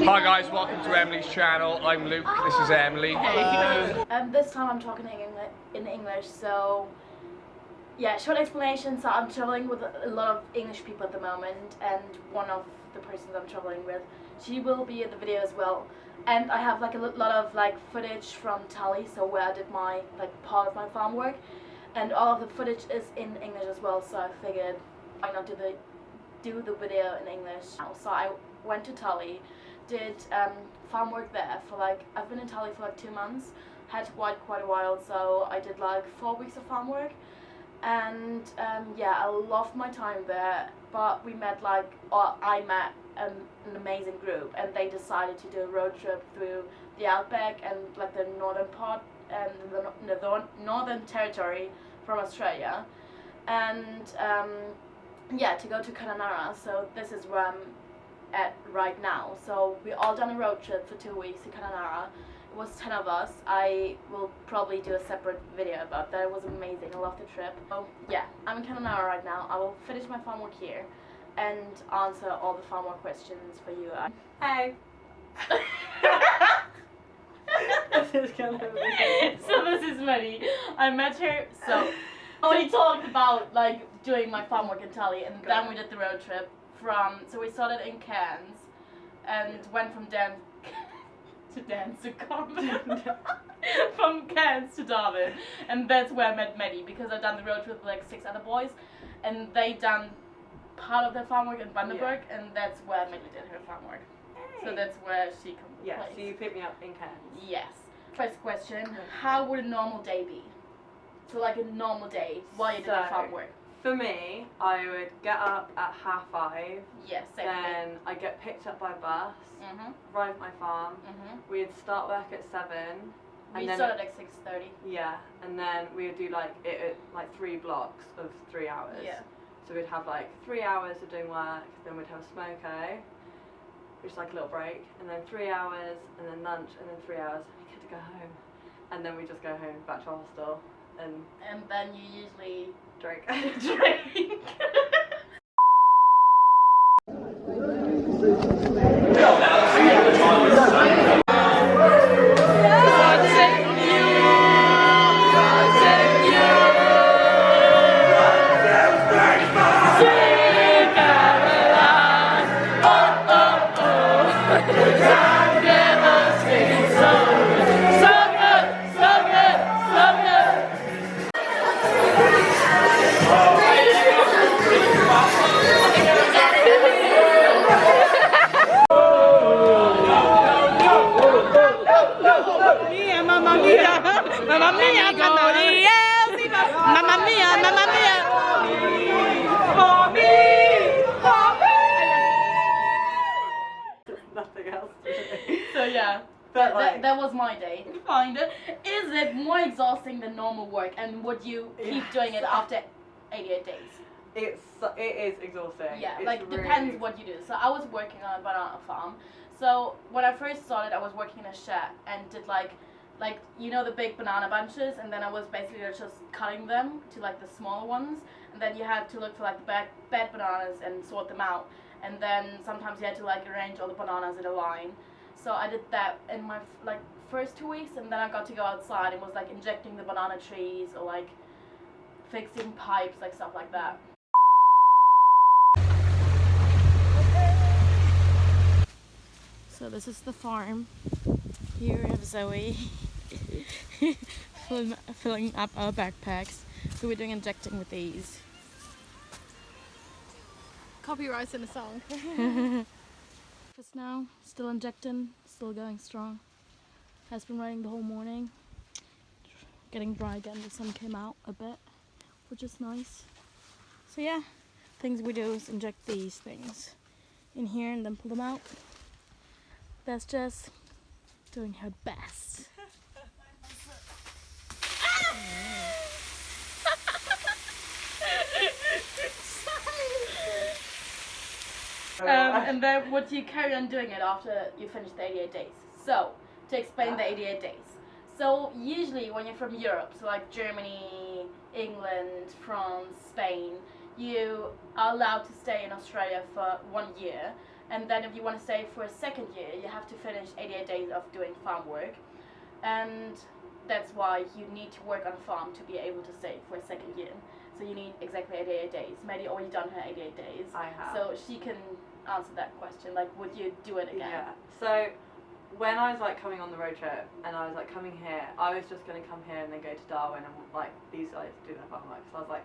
Hi guys, welcome to Emily's channel. I'm Luke, this is Emily. And this time I'm talking in English, so yeah, short explanation. So I'm traveling with a lot of English people at the moment, and one of the persons I'm traveling with, she will be in the video as well. And I have like a lot of like footage from Tally, so where I did my part of my farm work, and all of the footage is in English as well. So I figured why not do the video in English now. So I went to Tally, did farm work there for I've been in Tally for 2 months, had quite a while, so I did 4 weeks of farm work, and yeah, I loved my time there. But we met I met an amazing group, and they decided to do a road trip through the outback and the northern part and the northern territory from Australia, and yeah, to go to Kununurra. So this is where I'm at right now. So we all done a road trip for 2 weeks to Kununurra. It was 10 of us. I will probably do a separate video about that. It was amazing. I loved the trip. So yeah, I'm in Kununurra right now. I will finish my farm work here and answer all the farm work questions for you. Hey. So this is Maddie. I met her. So I already talked about doing my farm work in Tally, and then we did the road trip so we started in Cairns and went from from Cairns to Darwin, and that's where I met Maddie, because I've done the road trip with 6 other boys, and they done part of their farm work in Bundaberg, and that's where Maddie did her farm work. Hey. So that's where she comes into place. So you picked me up in Cairns. Yes. First question, how would a normal day be? So a normal day while you did your farm work. For me, I would get up at 5:30. Yes, same. Then I get picked up by bus, arrive at my farm. We'd start work at 7. We started at 6:30. Yeah, and then we would do it 3 blocks of 3 hours. Yeah. So we'd have 3 hours of doing work, then we'd have a smoko, which is a little break, and then 3 hours, and then lunch, and then 3 hours. We get to go home, and then we just go home back to our hostel, and then you usually drink. So yeah, that was my day. Find it. Is it more exhausting than normal work, and would you keep doing it after 88 days? It is exhausting. Yeah, it's depends what you do. So I was working on a banana farm. So when I first started, I was working in a shed and did the big banana bunches, and then I was basically just cutting them to the smaller ones, and then you had to look for the bad bananas and sort them out, and then sometimes you had to arrange all the bananas in a line. So I did that in my first 2 weeks, and then I got to go outside and was injecting the banana trees or fixing pipes, stuff like that. So this is the farm. Here we have Zoe filling up our backpacks. So we're doing injecting with these. Copyrights in the song. Just now, still injecting, still going strong. Has been raining the whole morning. Getting dry again, the sun came out a bit, which is nice. So yeah, things we do is inject these things in here and then pull them out. That's just doing her best. And then would you carry on doing it after you finish the 88 days? So, to explain the 88 days. So, usually when you're from Europe, so Germany, England, France, Spain, you are allowed to stay in Australia for 1 year, And then if you want to stay for a second year, you have to finish 88 days of doing farm work. And that's why you need to work on a farm to be able to stay for a second year. So you need exactly 88 days. Maddie already done her 88 days. I have. So she can answer that question. Like, would you do it again? Yeah. So when I was like coming on the road trip and I was like coming here, I was just gonna come here and then go to Darwin and like these guys do their farm work. So I was like,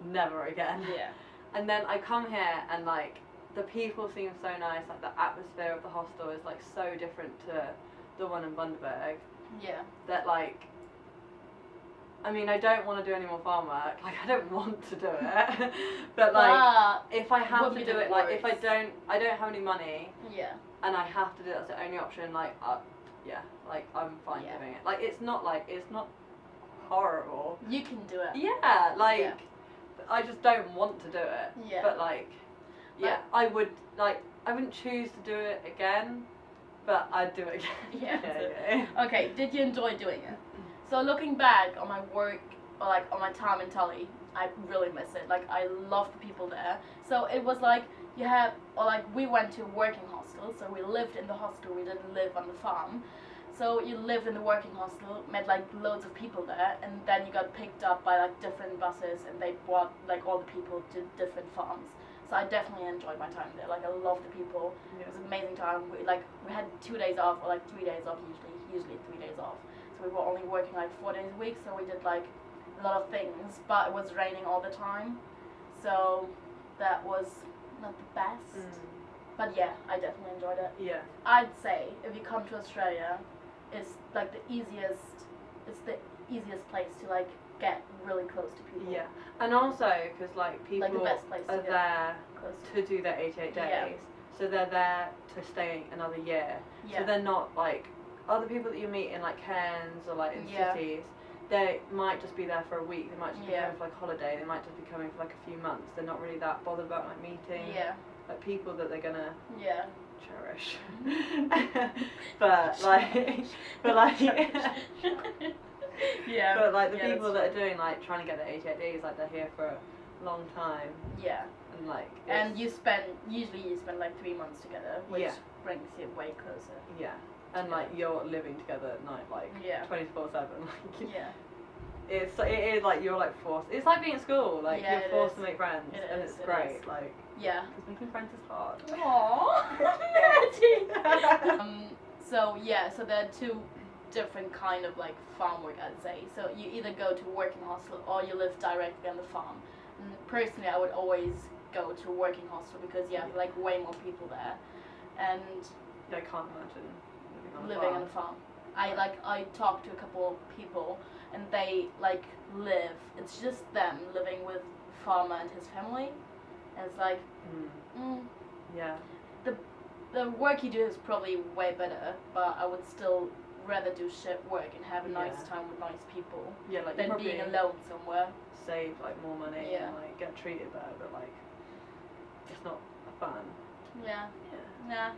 never again. Yeah. And then I come here and like the people seem so nice. Like the atmosphere of the hostel is like so different to the one in Bundaberg. Yeah. That like, I mean, I don't want to do any more farm work. Like, I don't want to do it. But like, if I have to do it, like, if I don't have any money. Yeah. And I have to do it, that's the only option. Like, yeah, like I'm fine doing it. Like, it's not horrible. You can do it. Yeah, like, I just don't want to do it. Yeah. But like, yeah, I wouldn't choose to do it again, but I'd do it again. Yeah. Okay, did you enjoy doing it? So looking back on my work, or like on my time in Tully, I really miss it. Like, I love the people there. So it was like, we went to a working hostel, so we lived in the hostel, we didn't live on the farm. So you lived in the working hostel, met like loads of people there, and then you got picked up by like different buses, and they brought like all the people to different farms. So I definitely enjoyed my time there. Like, I loved the people. Yeah. It was an amazing time. We had 2 days off, or like 3 days off usually 3 days off. So we were only working like 4 days a week, so we did like a lot of things, but it was raining all the time. So that was not the best. But yeah, I definitely enjoyed it. Yeah. I'd say if you come to Australia, it's like the easiest place to like get really close to people. Yeah, and also because like people Like the best place to are get there close to do their 88 days, Yeah. so they're there to stay another year. Yeah. So they're not like other people that you meet in like Cairns or like in Yeah. cities. They might just be there for a week. They might just be Yeah. coming for like a holiday. They might just be coming for like a few months. They're not really that bothered about like meeting Yeah. like people that they're gonna Yeah. cherish. but like, but like. Yeah. But like the yeah, people that's that are doing like trying to get their 88 days, like they're here for a long time, true. Yeah. and like And you spend like 3 months together, which Yeah. brings you way closer. yeah, and like you're living together at night, like Yeah. 24/7. Like Yeah. it is like you're like forced. It's like being at school, like Yeah, you're it forced is. to make friends, It and is, it's it great. is. Like Yeah. because making friends is hard. Maddie. So yeah, so there are two different kind of like farm work, I'd say. So you either go to a working hostel or you live directly on the farm. And personally, I would always go to a working hostel because you have like way more people there, and Yeah, I can't imagine living on a farm. I talked to a couple of people, and they like live. It's just them living with the farmer and his family, and it's like, Yeah. the work you do is probably way better, but I would still rather do shift work and have a nice Yeah. time with nice people Yeah, like you than probably being alone somewhere. save like more money Yeah. and like get treated better, but like it's not fun. Yeah. Yeah, Nah.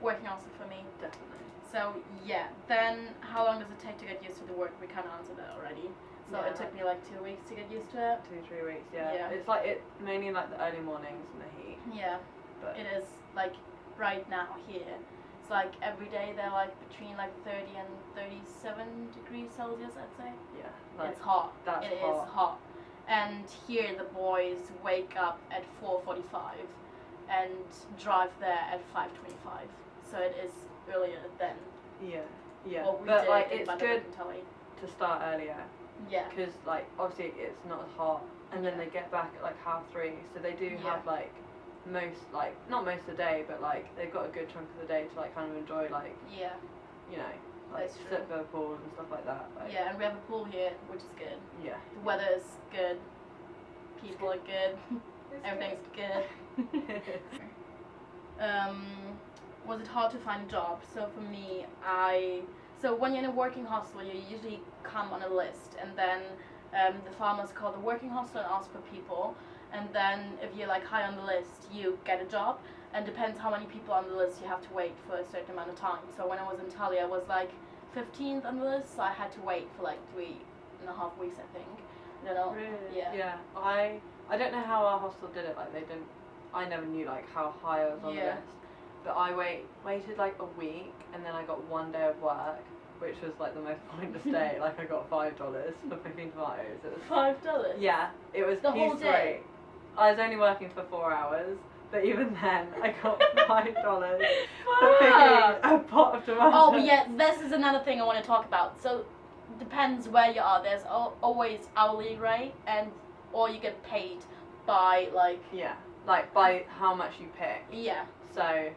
Working also for me. definitely. So yeah, then how long does it take to get used to the work? We kind of answered that already. So Yeah. it took me like 2 weeks to get used to it. 2-3 weeks, yeah. Yeah. It's like it mainly like the early mornings and the heat. Yeah, But it is like right now here. It's like every day they're like between like 30 and 37 degrees Celsius, I'd say. yeah, like It's hot. that's It is hot. hot. And here the boys wake up at 4:45 and drive there at 5:25. So it is earlier than Yeah, yeah. what we But did like in it's Bundaberg good and Tully. to start earlier Yeah. because like obviously it's not as hot, and then Yeah. they get back at like 3:30, so they do Yeah. have like not most of the day, but like they've got a good chunk of the day to like kind of enjoy like Yeah. you know like That's true. sit by the pool and stuff like that. Like, Yeah, and we have a pool here, which is good. yeah. The weather is good. People are good. Everything's good. Was it hard to find a job? So for me, so when you're in a working hostel, you usually come on a list, and then the farmers call the working hostel and ask for people, and then if you're like high on the list, you get a job, and depends how many people on the list, you have to wait for a certain amount of time. So when I was in Italy, I was like 15th on the list, so I had to wait for like 3.5 weeks, I think. I don't know. Really? Yeah. Yeah. I don't know how our hostel did it. Like they didn't. I never knew like how high I was on the Yeah. list. but I waited like a week, and then I got 1 day of work, which was like the most pointless day. Like I got $5 for picking tomatoes. It was $5? yeah, it was The whole piece day? rate. I was only working for 4 hours, but even then I got $5 for picking a pot of tomatoes. Oh, but yeah, this is another thing I want to talk about. So, depends where you are. There's always hourly rate, or you get paid by like. Yeah, like by how much you pick. Yeah. So.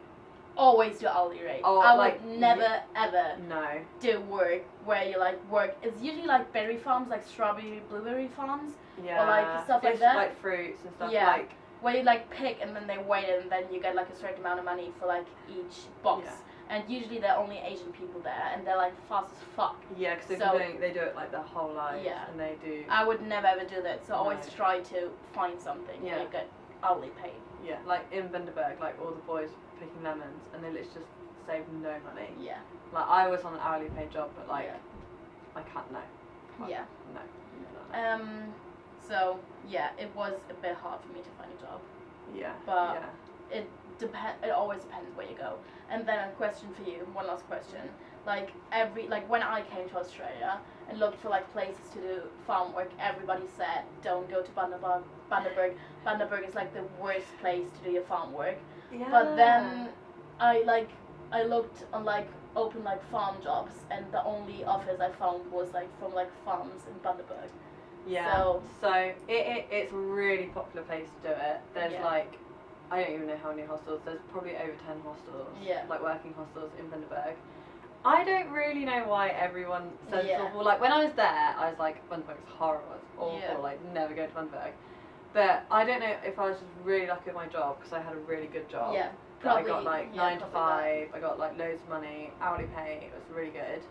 Always do hourly rate. Oh, I like, would never ever No. do work where you like work. It's usually like berry farms, like strawberry, blueberry farms, Yeah. or like stuff like Just that. like fruits and stuff. Yeah. Like. Where you like pick and then they weigh it and then you get like a certain amount of money for like each box. Yeah. And usually they're only Asian people there and they're like fast as fuck. Yeah, because they do it like their whole lives. Yeah. And they do. I would never ever do that. So I always No. try to find something where Yeah. you get hourly paid. Yeah, like in Bundaberg, like all the boys picking lemons, and they literally just save no money. Yeah. Like I was on an hourly paid job, but like Yeah. I can't. No. Yeah. No. So yeah, it was a bit hard for me to find a job. Yeah. But yeah. it always depends where you go. And then a question for you, one last question. Like when I came to Australia and looked for like places to do farm work, everybody said don't go to Bundaberg. Bundaberg is like the worst place to do your farm work. Yeah. But then I looked on like open like farm jobs and the only offers I found was like from like farms in Bundaberg. Yeah. So it's a really popular place to do it. There's Yeah. like I don't even know how many hostels. There's probably over 10 hostels. Yeah. Like working hostels in Bundaberg. I don't really know why everyone says it's Yeah. awful. Like when I was there, I was like, Bundaberg's horrible, it's awful. Yeah. Like never go to Bundaberg. But I don't know if I was just really lucky with my job because I had a really good job. Yeah. That I Probably, got like yeah, 9 to probably 5. I got like loads of money, hourly pay. It was really good.